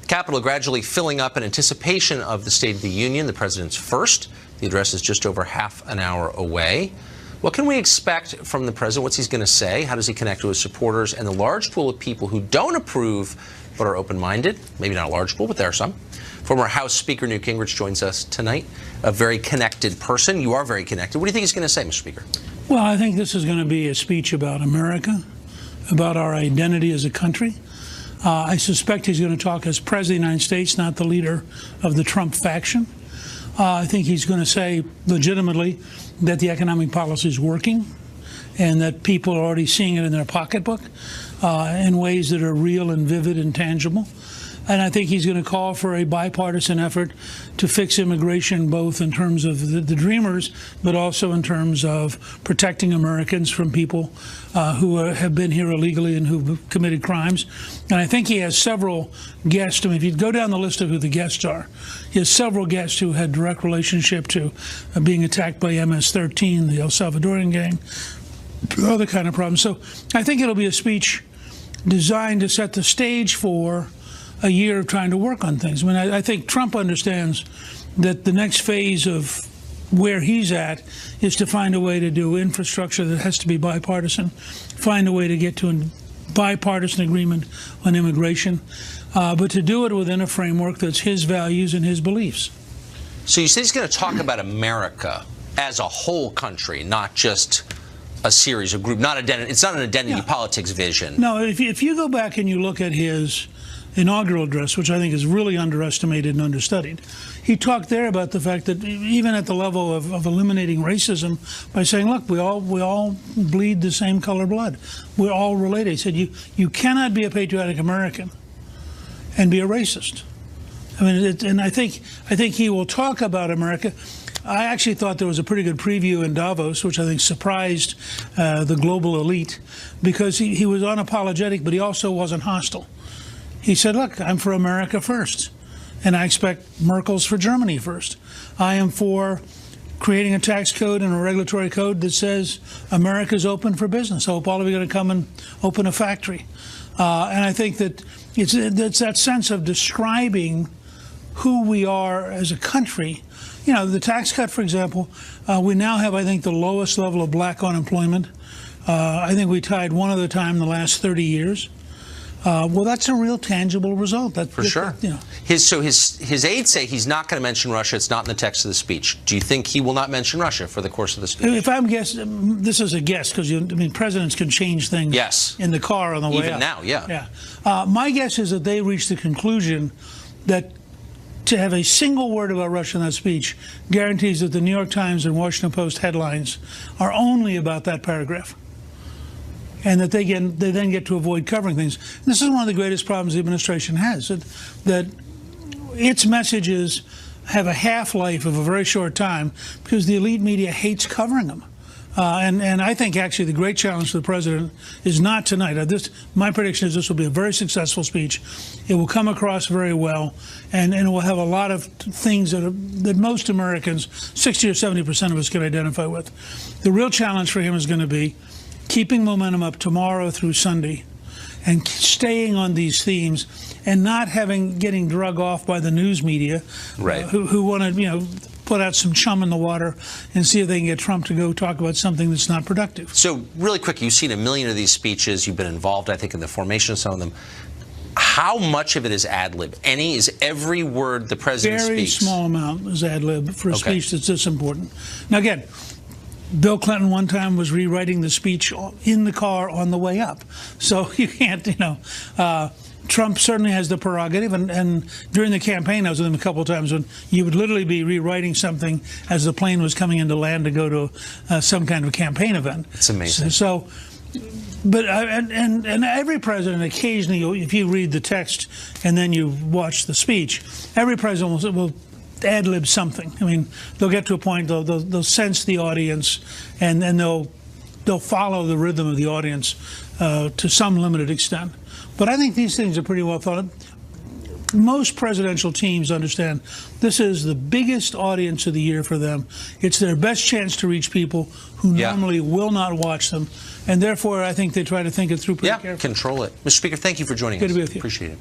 Capitol gradually filling up in anticipation of the State of the Union, the president's first. The address is just over half an hour away. What can we expect from the president? What's he going to say? How does he connect to his supporters and the large pool of people who don't approve but are open-minded? Maybe not a large pool, but there are some. Former House Speaker Newt Gingrich joins us tonight, a very connected person. You are very connected. What do you think he's going to say, Mr. Speaker? Well, I think this is going to be a speech about America, about our identity as a country. I suspect he's going to talk as President of the United States, not the leader of the Trump faction. I think he's going to say legitimately that the economic policy is working and that people are already seeing it in their pocketbook in ways that are real and vivid and tangible. And I think he's going to call for a bipartisan effort to fix immigration, both in terms of the dreamers, but also in terms of protecting Americans from people who have been here illegally and who've committed crimes. And I think he has several guests. I mean, if you go down the list of who the guests are, he has several guests who had direct relationship to being attacked by MS-13, the El Salvadorian gang, other kind of problems. So I think it'll be a speech designed to set the stage for a year of trying to work on things. I mean, I think Trump understands that the next phase of where he's at is to find a way to do infrastructure that has to be bipartisan, find a way to get to a bipartisan agreement on immigration, but to do it within a framework that's his values and his beliefs. So you say he's going to talk about America as a whole country, not just a series of groups, it's not an identity politics vision. No, if you go back and you look at his inaugural address, which I think is really underestimated and understudied, he talked there about the fact that even at the level of eliminating racism by saying, look, we all bleed the same color blood. We're all related. He said, you cannot be a patriotic American and be a racist. I mean, and I think he will talk about America. I actually thought there was a pretty good preview in Davos, which I think surprised the global elite, because he was unapologetic, but he also wasn't hostile. He said, look, I'm for America first, and I expect Merkel's for Germany first. I am for creating a tax code and a regulatory code that says America's open for business. I hope all of you are going to come and open a factory. And I think that it's that sense of describing who we are as a country. You know, the tax cut, for example, we now have, I think, the lowest level of black unemployment. I think we tied one other time in the last 30 years. Well, that's a real tangible result. For sure. You know. His aides say he's not going to mention Russia. It's not in the text of the speech. Do you think he will not mention Russia for the course of the speech? If I'm guessing, this is a guess, because I mean, presidents can change things in the car on the way up. Even now, yeah. My guess is that they reached the conclusion that to have a single word about Russia in that speech guarantees that the New York Times and Washington Post headlines are only about that paragraph, and that they then get to avoid covering things. And this is one of the greatest problems the administration has, that its messages have a half-life of a very short time because the elite media hates covering them. And I think actually the great challenge for the president is not tonight. My prediction is this will be a very successful speech. It will come across very well, and it will have a lot of things that most Americans, 60 or 70% of us, can identify with. The real challenge for him is going to be keeping momentum up tomorrow through Sunday and staying on these themes and not getting drug off by the news media, who want to, put out some chum in the water and see if they can get Trump to go talk about something that's not productive. So really quick, you've seen a million of these speeches. You've been involved, I think, in the formation of some of them. How much of it is ad lib? Is every word the president speaks? Very small amount is ad lib for a speech that's this important. Now, again, Bill Clinton one time was rewriting the speech in the car on the way up. So you can't, Trump certainly has the prerogative, and during the campaign, I was with him a couple of times when you would literally be rewriting something as the plane was coming into land to go to some kind of a campaign event. It's amazing. But every president, occasionally, if you read the text and then you watch the speech, every president will ad-lib something. I mean, they'll get to a point, they'll sense the audience, and then they'll follow the rhythm of the audience to some limited extent. But I think these things are pretty well thought of. Most presidential teams understand this is the biggest audience of the year for them. It's their best chance to reach people who normally will not watch them. And therefore, I think they try to think it through pretty carefully. Control it. Mr. Speaker, thank you for joining us. Good to be with you. Appreciate it.